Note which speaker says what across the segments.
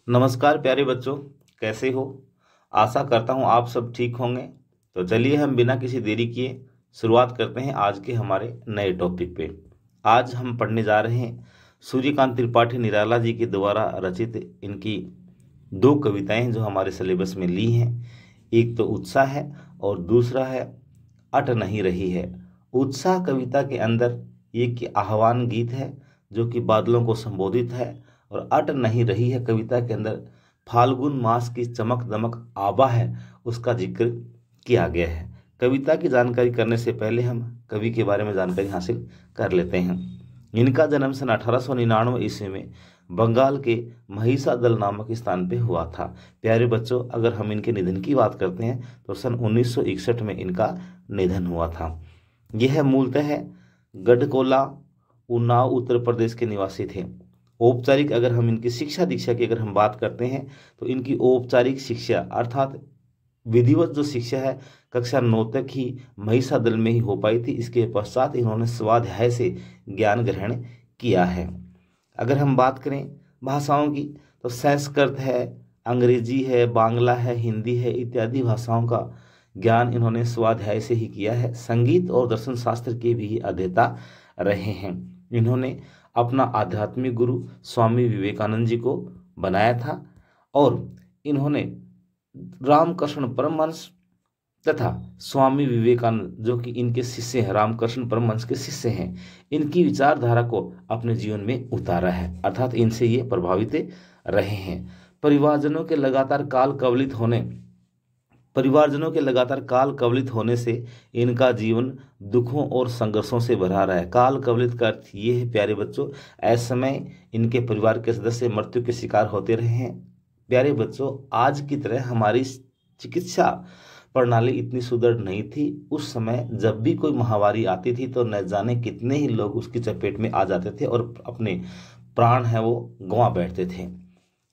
Speaker 1: नमस्कार प्यारे बच्चों, कैसे हो। आशा करता हूँ आप सब ठीक होंगे। तो चलिए हम बिना किसी देरी किए शुरुआत करते हैं आज के हमारे नए टॉपिक पे। आज हम पढ़ने जा रहे हैं सूर्यकांत त्रिपाठी निराला जी के द्वारा रचित इनकी दो कविताएं जो हमारे सिलेबस में ली हैं। एक तो उत्साह है और दूसरा है अट नहीं रही है। उत्साह कविता के अंदर एक आह्वान गीत है जो कि बादलों को संबोधित है, और अट नहीं रही है कविता के अंदर फाल्गुन मास की चमक दमक आबा है उसका जिक्र किया गया है। कविता की जानकारी करने से पहले हम कवि के बारे में जानकारी हासिल कर लेते हैं। इनका जन्म सन 1899 ईस्वी में बंगाल के महिषादल नामक स्थान पे हुआ था। प्यारे बच्चों, अगर हम इनके निधन की बात करते हैं तो सन 1961 में इनका निधन हुआ था। यह मूलतः गढ़कोला, उन्नाव, उत्तर प्रदेश के निवासी थे। औपचारिक अगर हम इनकी शिक्षा दीक्षा की अगर हम बात करते हैं तो इनकी औपचारिक शिक्षा अर्थात विधिवत जो शिक्षा है कक्षा 9 तक ही महिषादल में ही हो पाई थी। इसके पश्चात इन्होंने स्वाध्याय से ज्ञान ग्रहण किया है। अगर हम बात करें भाषाओं की तो संस्कृत है, अंग्रेजी है, बांग्ला है, हिंदी है इत्यादि भाषाओं का ज्ञान इन्होंने स्वाध्याय से ही किया है। संगीत और दर्शन शास्त्र के भी अध्येता रहे हैं। इन्होंने अपना आध्यात्मिक गुरु स्वामी विवेकानंद जी को बनाया था, और इन्होंने रामकृष्ण परमहंस तथा स्वामी विवेकानंद जो कि इनके शिष्य हैं, रामकृष्ण परमहंस के शिष्य हैं, इनकी विचारधारा को अपने जीवन में उतारा है, अर्थात इनसे ये प्रभावित रहे हैं। परिवारजनों के लगातार काल कवलित होने से इनका जीवन दुखों और संघर्षों से भरा रहा है। काल कवलित का अर्थ ये है प्यारे बच्चों, ऐसे समय इनके परिवार के सदस्य मृत्यु के शिकार होते रहे हैं। प्यारे बच्चों, आज की तरह हमारी चिकित्सा प्रणाली इतनी सुदृढ़ नहीं थी। उस समय जब भी कोई महामारी आती थी तो न जाने कितने ही लोग उसकी चपेट में आ जाते थे और अपने प्राण है वो गंवा बैठते थे।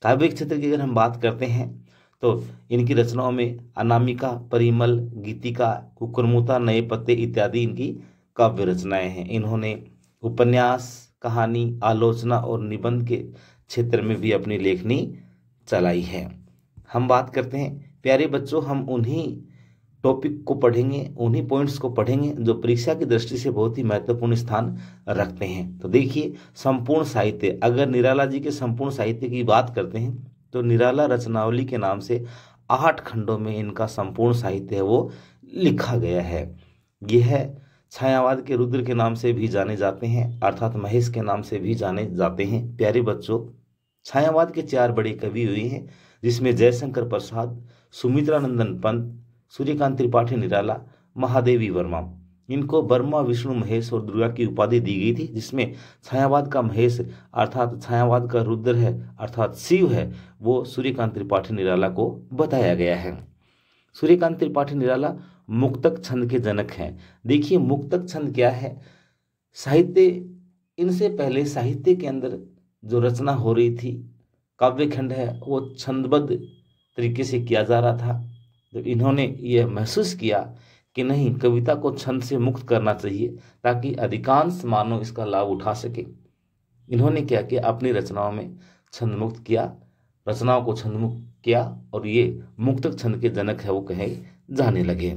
Speaker 1: काव्य क्षेत्र की अगर हम बात करते हैं तो इनकी रचनाओं में अनामिका, परिमल, गीतिका, कुकुरमुता, नए पत्ते इत्यादि इनकी काव्य रचनाएं हैं। इन्होंने उपन्यास, कहानी, आलोचना और निबंध के क्षेत्र में भी अपनी लेखनी चलाई है। हम बात करते हैं प्यारे बच्चों, हम उन्हीं टॉपिक को पढ़ेंगे, उन्हीं पॉइंट्स को पढ़ेंगे जो परीक्षा की दृष्टि से बहुत ही महत्वपूर्ण स्थान रखते हैं। तो देखिए, संपूर्ण साहित्य, अगर निराला जी के संपूर्ण साहित्य की बात करते हैं तो निराला रचनावली के नाम से 8 खंडों में इनका संपूर्ण साहित्य है वो लिखा गया है। यह छायावाद के रुद्र के नाम से भी जाने जाते हैं, अर्थात महेश के नाम से भी जाने जाते हैं। प्यारे बच्चों, छायावाद के 4 बड़े कवि हुए हैं, जिसमें जयशंकर प्रसाद, सुमित्रानंदन पंत, सूर्यकांत त्रिपाठी निराला, महादेवी वर्मा। इनको ब्रह्मा, विष्णु, महेश और दुर्गा की उपाधि दी गई थी, जिसमें छायावाद का महेश अर्थात छायावाद का रुद्र है अर्थात शिव है, वो सूर्यकांत त्रिपाठी निराला को बताया गया है। सूर्यकांत त्रिपाठी निराला मुक्तक छंद के जनक हैं। देखिए, मुक्तक छंद क्या है। साहित्य, इनसे पहले साहित्य के अंदर जो रचना हो रही थी, काव्य खंड है, वो छंदबद्ध तरीके से किया जा रहा था। जब इन्होंने ये महसूस किया कि नहीं, कविता को छंद से मुक्त करना चाहिए ताकि अधिकांश मानव इसका लाभ उठा सके, इन्होंने क्या किया, अपनी रचनाओं में छंद मुक्त किया, रचनाओं को छंद मुक्त किया, और ये मुक्तक छंद के जनक है वो कहे जाने लगे।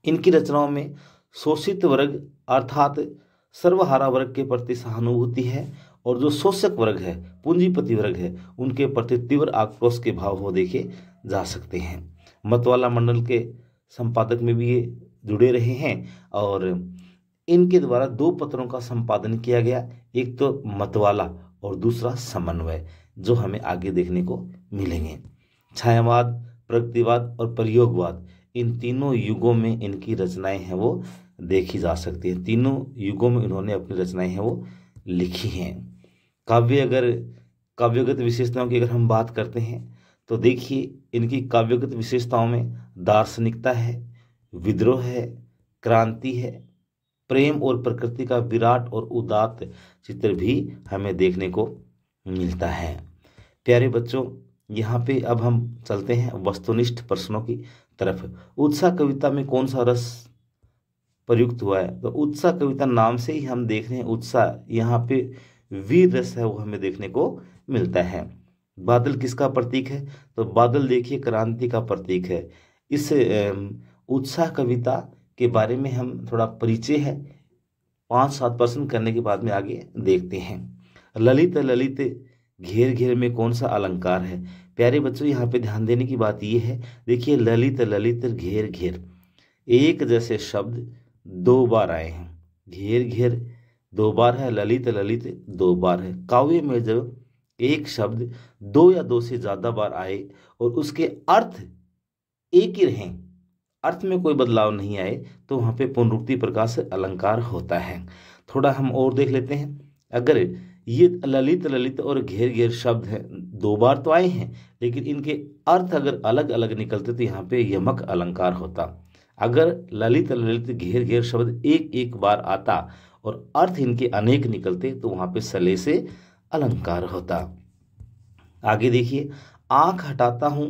Speaker 1: इनकी रचनाओं में शोषित वर्ग अर्थात सर्वहारा वर्ग के प्रति सहानुभूति है, और जो शोषक वर्ग है, पूंजीपति वर्ग है, उनके प्रति तीव्र आक्रोश के भाव हो देखे जा सकते हैं। मतवाला मंडल के संपादक में भी ये जुड़े रहे हैं, और इनके द्वारा 2 पत्रों का संपादन किया गया, एक तो मतवाला और दूसरा समन्वय, जो हमें आगे देखने को मिलेंगे। छायावाद, प्रगतिवाद और प्रयोगवाद, इन तीनों युगों में इनकी रचनाएं हैं वो देखी जा सकती है। तीनों युगों में इन्होंने अपनी रचनाएं हैं वो लिखी हैं। काव्यगत विशेषताओं की अगर हम बात करते हैं तो देखिए, इनकी काव्यगत विशेषताओं में दार्शनिकता है, विद्रोह है, क्रांति है, प्रेम और प्रकृति का विराट और उदात्त चित्र भी हमें देखने को मिलता है। प्यारे बच्चों, यहाँ पे अब हम चलते हैं वस्तुनिष्ठ प्रश्नों की तरफ। उत्साह कविता में कौन सा रस प्रयुक्त हुआ है? तो उत्साह कविता नाम से ही हम देख रहे हैं, उत्साह यहाँ पे वीर रस है वो हमें देखने को मिलता है। बादल किसका प्रतीक है? तो बादल देखिए क्रांति का प्रतीक है। इस उत्साह कविता के बारे में हम थोड़ा परिचय है 5-7% करने के बाद में आगे देखते हैं। ललित ललित घेर घेर में कौन सा अलंकार है? प्यारे बच्चों यहाँ पे ध्यान देने की बात यह है, देखिए ललित ललित घेर घेर, एक जैसे शब्द दो बार आए हैं। घेर घेर 2 बार है, ललित ललित 2 बार है। काव्य में जब एक शब्द 2 या 2 से ज्यादा बार आए और उसके अर्थ एक ही रहें, अर्थ में कोई बदलाव नहीं आए, तो वहां पे पुनरुक्ति प्रकाश अलंकार होता है। थोड़ा हम और देख लेते हैं। अगर ये ललित ललित और घेर घेर शब्द हैं, 2 बार तो आए हैं, लेकिन इनके अर्थ अगर अलग अलग निकलते तो यहाँ पे यमक अलंकार होता। अगर ललित ललित घेर घेर शब्द एक एक बार आता और अर्थ इनके अनेक निकलते तो वहां पे सले से अलंकार होता। आगे देखिए, आंख हटाता हूं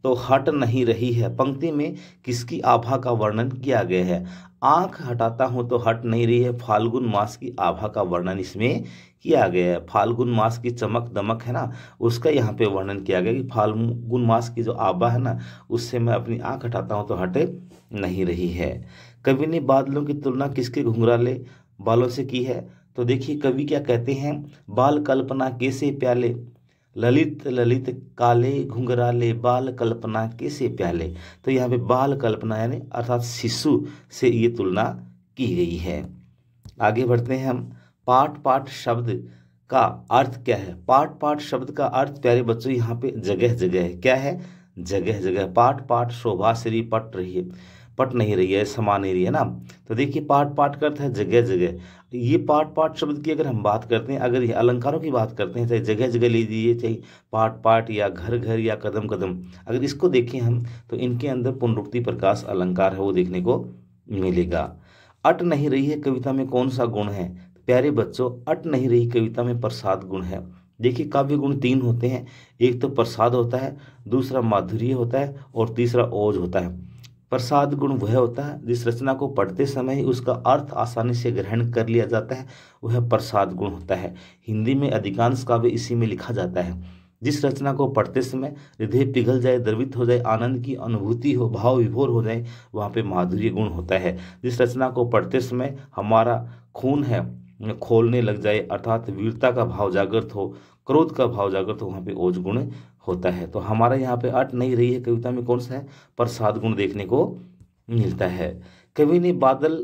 Speaker 1: तो हट नहीं रही है, पंक्ति में किसकी आभा का वर्णन किया गया है? आंख हटाता हूं तो हट नहीं रही है, फाल्गुन मास की आभा का वर्णन इसमें किया गया है। फाल्गुन मास की चमक दमक है ना, उसका यहाँ पे वर्णन किया गया कि फाल्गुन मास की जो आभा है ना, उससे मैं अपनी आंख हटाता हूं तो हटे नहीं रही है। कवि ने बादलों की तुलना किसके घुंघराले बालों से की है? तो देखिए कवि क्या कहते हैं, बाल कल्पना कैसे प्याले, ललित ललित काले घुंघराले बाल कल्पना कैसे प्याले। तो यहाँ पे बाल कल्पना यानी अर्थात शिशु से ये तुलना की गई है। आगे बढ़ते हैं हम। पाठ पाठ शब्द का अर्थ क्या है? पाठ पाठ शब्द का अर्थ प्यारे बच्चों यहाँ पे जगह जगह है। क्या है? जगह जगह। पाठ पाठ शोभा श्री पट रही है, पट नहीं रही है, समा नहीं रही है ना। तो देखिए पाठ पाठ का अर्थ है जगह जगह। ये पाठ पाठ शब्द की अगर हम बात करते हैं, अगर ये अलंकारों की बात करते हैं, चाहे जगह जगह लीजिए, चाहे पाठ पाठ या घर घर या कदम कदम, अगर इसको देखें हम तो इनके अंदर पुनरुक्ति प्रकाश अलंकार है वो देखने को मिलेगा। अट नहीं रही है कविता में कौन सा गुण है? प्यारे बच्चों, अट नहीं रही कविता में प्रसाद गुण है। देखिए काव्य गुण 3 होते हैं, एक तो प्रसाद होता है, दूसरा माधुर्य होता है और तीसरा ओज होता है। प्रसाद गुण वह होता है जिस रचना को पढ़ते समय ही उसका अर्थ आसानी से ग्रहण कर लिया जाता है, वह प्रसाद गुण होता है। हिंदी में अधिकांश काव्य इसी में लिखा जाता है। जिस रचना को पढ़ते समय हृदय पिघल जाए, द्रवित हो जाए, आनंद की अनुभूति हो, भाव विभोर हो जाए, वहाँ पे माधुर्य गुण होता है। जिस रचना को पढ़ते समय हमारा खून है खोलने लग जाए, अर्थात वीरता का भाव जागृत हो, क्रोध का भाव जागृत हो, वहाँ पे ओज गुण होता है। तो हमारा यहाँ पे अट नहीं रही है कविता में कौन सा है? प्रसाद गुण देखने को मिलता है। कवि ने बादल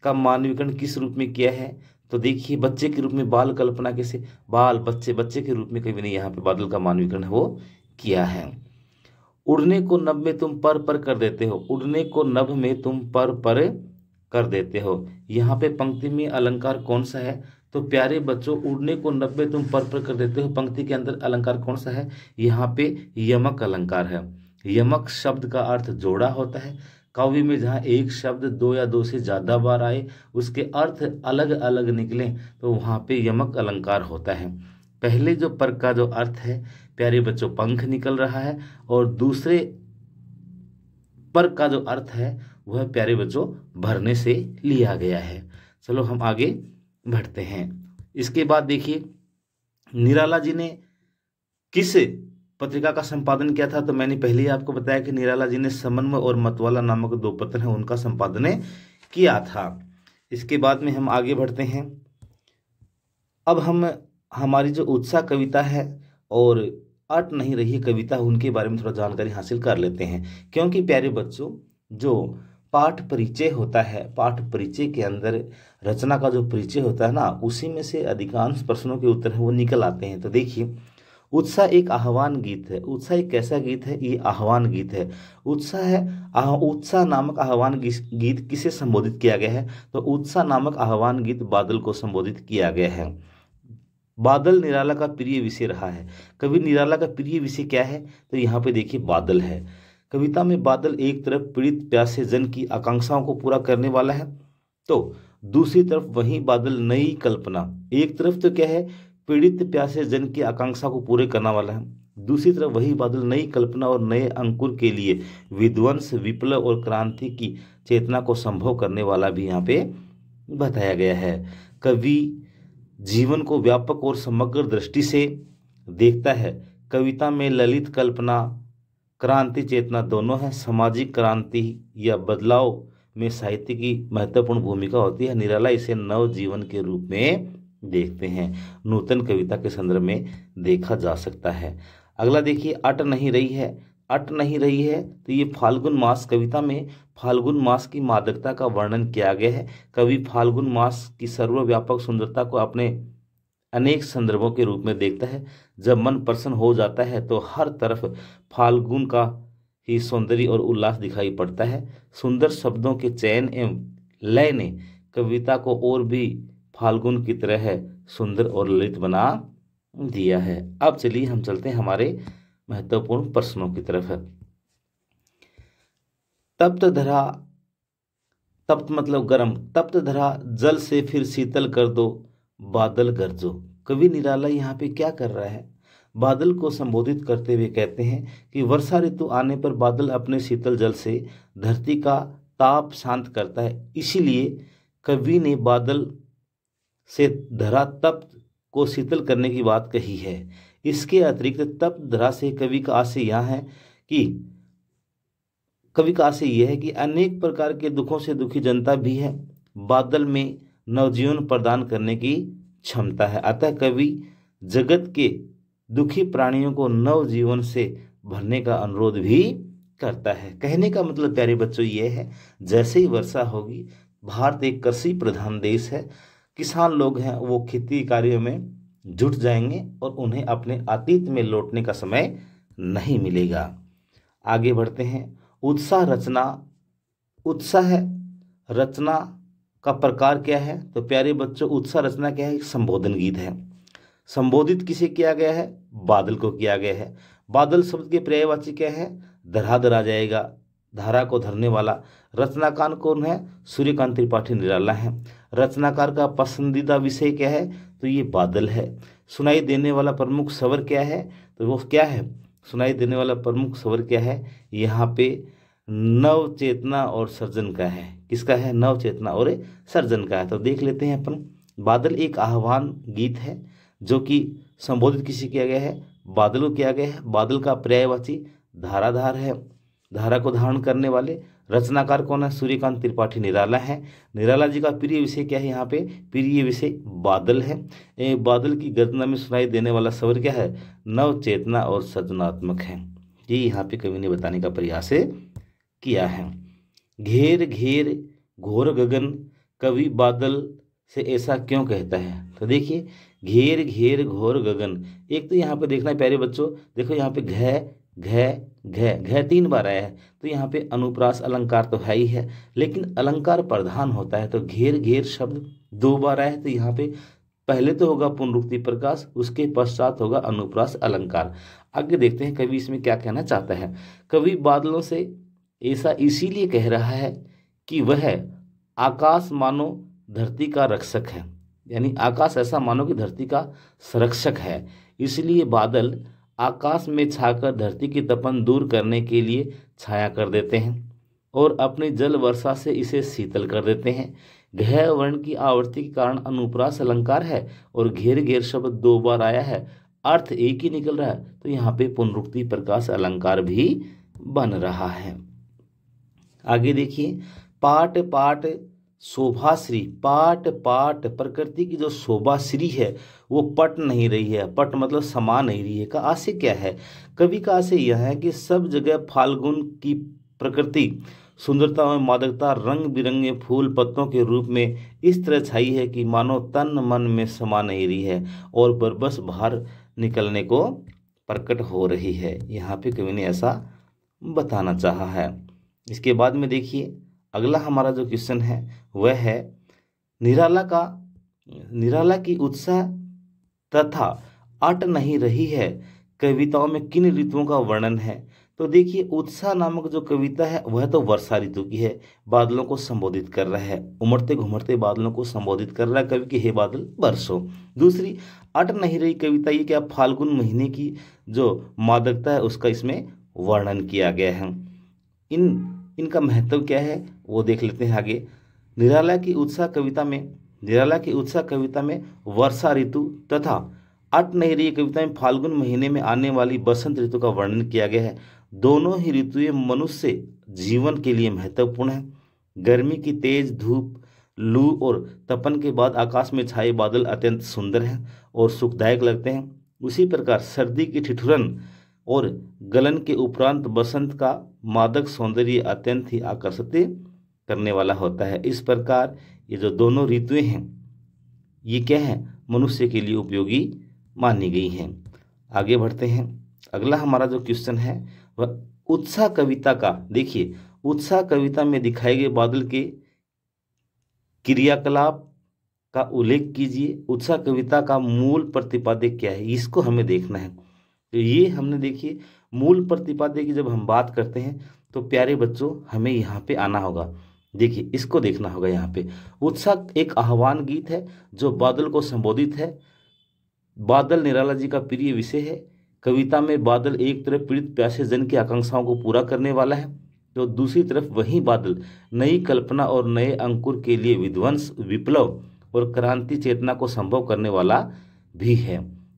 Speaker 1: का मानवीकरण किस रूप में किया है? तो देखिए बच्चे के रूप में बाल कल्पना कैसे, बाल बच्चे बच्चे के रूप में कवि ने यहाँ पे बादल का मानवीकरण वो किया है। उड़ने को नभ में तुम पर कर देते हो, उड़ने को नभ में तुम पर कर देते हो, यहाँ पे पंक्ति में अलंकार कौन सा है? तो प्यारे बच्चों, उड़ने को नभ में तुम पर कर देते हो, पंक्ति के अंदर अलंकार कौन सा है? यहाँ पे यमक अलंकार है। यमक शब्द का अर्थ जोड़ा होता है। काव्य में जहाँ एक शब्द 2 या 2 से ज्यादा बार आए, उसके अर्थ अलग अलग निकले, तो वहां पे यमक अलंकार होता है। पहले जो पर का जो अर्थ है प्यारे बच्चों पंख निकल रहा है, और दूसरे पर का जो अर्थ है वह प्यारे बच्चों भरने से लिया गया है। चलो हम आगे बढ़ते हैं। इसके बाद देखिए निराला जी ने किस पत्रिका का संपादन किया था? तो मैंने पहले ही आपको बताया कि निराला जी ने समन्वय और मतवाला नामक 2 पत्र हैं उनका संपादन किया था। इसके बाद में हम आगे बढ़ते हैं। अब हम हमारी जो उत्साह कविता है और अट नहीं रही कविता, उनके बारे में थोड़ा जानकारी हासिल कर लेते हैं। क्योंकि प्यारे बच्चों, जो पाठ परिचय होता है, पाठ परिचय के अंदर रचना का जो परिचय होता है ना, उसी में से अधिकांश प्रश्नों के उत्तर हैं वो निकल आते हैं। तो देखिए उत्साह एक आह्वान गीत है। उत्साह एक कैसा गीत है? ये आह्वान गीत है। उत्साह है उत्साह नामक आह्वान गीत किसे संबोधित किया गया है? तो उत्साह नामक आह्वान गीत बादल को संबोधित किया गया है। बादल निराला का प्रिय विषय रहा है। कवि निराला का प्रिय विषय क्या है? तो यहाँ पे देखिए बादल है। कविता में बादल एक तरफ पीड़ित प्यासे जन की आकांक्षाओं को पूरा करने वाला है, तो दूसरी तरफ वही बादल नई कल्पना, एक तरफ तो क्या है पीड़ित प्यासे जन की आकांक्षा को पूरे करने वाला है, दूसरी तरफ वही बादल नई कल्पना और नए अंकुर के लिए विध्वंस, विप्लव और क्रांति की चेतना को संभव करने वाला भी यहाँ पे बताया गया है। कवि जीवन को व्यापक और समग्र दृष्टि से देखता है। कविता में ललित कल्पना, क्रांति चेतना दोनों है। सामाजिक क्रांति या बदलाव में साहित्य की महत्वपूर्ण भूमिका होती है। निराला इसे नव जीवन के रूप में देखते हैं, नूतन कविता के संदर्भ में देखा जा सकता है। अगला देखिए, अट नहीं रही है। अट नहीं रही है तो ये फाल्गुन मास, कविता में फाल्गुन मास की मादकता का वर्णन किया गया है। कवि फाल्गुन मास की सर्वव्यापक सुंदरता को अपने अनेक संदर्भों के रूप में देखता है। जब मन प्रसन्न हो जाता है तो हर तरफ फाल्गुन का ही सौंदर्य और उल्लास दिखाई पड़ता है। सुंदर शब्दों के चयन एवं लय ने कविता को और भी फाल्गुन की तरह है सुंदर और ललित बना दिया है। अब चलिए हम चलते हैं हमारे महत्वपूर्ण प्रश्नों की तरफ। तप्त धरा, तप्त मतलब गर्म, तप्त धरा जल से फिर शीतल कर दो, बादल गरजो। कवि निराला यहाँ पे क्या कर रहा है? बादल को संबोधित करते हुए कहते हैं कि वर्षा ऋतु आने पर बादल अपने शीतल जल से धरती का ताप शांत करता है। इसीलिए कवि ने बादल से धरा तप्त को शीतल करने की बात कही है। इसके अतिरिक्त तप्त धरा से कवि का आशय यह है कि अनेक प्रकार के दुखों से दुखी जनता भी है। बादल में नवजीवन प्रदान करने की क्षमता है। अतः कवि जगत के दुखी प्राणियों को नवजीवन से भरने का अनुरोध भी करता है। कहने का मतलब प्यारे बच्चों ये है, जैसे ही वर्षा होगी, भारत एक कृषि प्रधान देश है, किसान लोग हैं वो खेती कार्यों में जुट जाएंगे और उन्हें अपने अतीत में लौटने का समय नहीं मिलेगा। आगे बढ़ते हैं। उत्साह रचना, उत्साह रचना का प्रकार क्या है? तो प्यारे बच्चों, उत्साह रचना क्या है? संबोधन गीत है। संबोधित किसे किया गया है? बादल को किया गया है। बादल शब्द के पर्यायवाची क्या है? धरा धरा जाएगा, धारा को धरने वाला। रचनाकार कौन है? सूर्यकांत त्रिपाठी निराला है। रचनाकार का पसंदीदा विषय क्या है? तो ये बादल है। सुनाई देने वाला प्रमुख स्वर क्या है? तो वो क्या है? सुनाई देने वाला प्रमुख स्वर क्या है? यहाँ पे नव चेतना और सर्जन का है। किसका है? नव चेतना और सर्जन का है। तो देख लेते हैं अपन। बादल एक आह्वान गीत है जो कि संबोधित किसे किया गया है? बादल को किया गया है। बादल का पर्यायवाची धाराधार है, धारा को धारण करने वाले। रचनाकार कौन है? सूर्यकांत त्रिपाठी निराला है। निराला जी का प्रिय विषय क्या है? यहाँ पे प्रिय विषय बादल है। बादल की गर्जना में सुनाई देने वाला स्वर क्या है? नव चेतना और सृजनात्मक है। ये यहाँ पे कवि ने बताने का प्रयास किया है। घेर घेर घोर गगन, कवि बादल से ऐसा क्यों कहता है? तो देखिए, घेर घेर घोर गगन, एक तो यहाँ पे देखना है प्यारे बच्चों, देखो यहाँ पे घ 3 बार आया है, तो यहाँ पे अनुप्रास अलंकार तो है ही है, लेकिन अलंकार प्रधान होता है। तो घेर घेर शब्द 2 बार आया है, तो यहाँ पे पहले तो होगा पुनरुक्ति प्रकाश, उसके पश्चात होगा अनुप्रास अलंकार। आगे देखते हैं कवि इसमें क्या कहना चाहता है। कवि बादलों से ऐसा इसीलिए कह रहा है कि वह आकाश मानो धरती का रक्षक है, यानी आकाश ऐसा मानो कि धरती का संरक्षक है। इसलिए बादल आकाश में छाकर धरती की तपन दूर करने के लिए छाया कर देते हैं और अपनी जल वर्षा से इसे शीतल कर देते हैं। घ वर्ण की आवृत्ति के कारण अनुप्रास अलंकार है और घेर घेर शब्द 2 बार आया है, अर्थ एक ही निकल रहा है, तो यहाँ पे पुनरुक्ति प्रकाश अलंकार भी बन रहा है। आगे देखिए, पाट पाट शोभाश्री, पाट पाट प्रकृति की जो शोभाश्री है वो पट नहीं रही है, पट मतलब समा नहीं रही है। का आशय क्या है? कवि का आशय यह है कि सब जगह फाल्गुन की प्रकृति सुंदरता और मादकता रंग बिरंगे फूल पत्तों के रूप में इस तरह छाई है कि मानो तन मन में समा नहीं रही है और बरबस बाहर निकलने को प्रकट हो रही है। यहाँ पे कवि ने ऐसा बताना चाहा है। इसके बाद में देखिए, अगला हमारा जो क्वेश्चन है वह है निराला की उत्साह तथा अट नहीं रही है कविताओं में किन ऋतुओं का वर्णन है? तो देखिए, उत्साह नामक जो कविता है वह तो वर्षा ऋतु की है, बादलों को संबोधित कर रहा है, उमड़ते घुमड़ते बादलों को संबोधित कर रहा है कवि कि हे बादल बरसो। दूसरी, अट नहीं रही कविता, ये क्या फाल्गुन महीने की जो मादकता है उसका इसमें वर्णन किया गया है। इनका महत्व क्या है वो देख लेते हैं आगे। निराला की उत्साह कविता में वर्षा ऋतु तथा अटनहरी कविता में फाल्गुन महीने में आने वाली बसंत ऋतु का वर्णन किया गया है। दोनों ही ऋतुएं मनुष्य जीवन के लिए महत्वपूर्ण है। गर्मी की तेज धूप, लू और तपन के बाद आकाश में छाए बादल अत्यंत सुंदर हैं और सुखदायक लगते हैं। उसी प्रकार सर्दी की ठिठुरन और गलन के उपरांत बसंत का मादक सौंदर्य अत्यंत ही आकर्षित करने वाला होता है। इस प्रकार ये जो दोनों ऋतुएं हैं ये क्या है, मनुष्य के लिए उपयोगी मानी गई हैं। आगे बढ़ते हैं। अगला हमारा जो क्वेश्चन है वह उत्साह कविता का। देखिए, उत्साह कविता में दिखाए गए बादल के क्रियाकलाप का उल्लेख कीजिए। उत्साह कविता का मूल प्रतिपाद्य क्या है, इसको हमें देखना है। तो ये हमने देखिए मूल प्रतिपाद्य की जब हम बात करते हैं तो प्यारे बच्चों हमें यहाँ पे आना होगा। देखिए इसको देखना होगा। यहाँ पे उत्साह एक आह्वान गीत है जो बादल को संबोधित है। बादल निराला जी का प्रिय विषय है। कविता में बादल एक तरफ पीड़ित प्यासे जन की आकांक्षाओं को पूरा करने वाला है, तो दूसरी तरफ वही बादल नई कल्पना और नए अंकुर के लिए विध्वंस, विप्लव और क्रांति चेतना को संभव करने वाला भी है।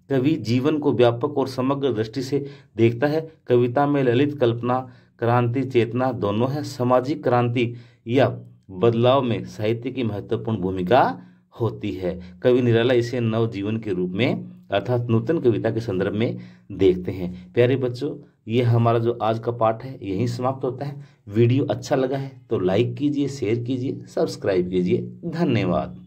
Speaker 1: कवि जीवन को व्यापक और समग्र दृष्टि से देखता है। कविता में ललित कल्पना, क्रांति चेतना दोनों है। सामाजिक क्रांति या बदलाव में साहित्य की महत्वपूर्ण भूमिका होती है। कवि निराला इसे नव जीवन के रूप में अर्थात नूतन कविता के संदर्भ में देखते हैं। प्यारे बच्चों, ये हमारा जो आज का पाठ है यहीं समाप्त होता है। वीडियो अच्छा लगा है तो लाइक कीजिए, शेयर कीजिए, सब्सक्राइब कीजिए। धन्यवाद।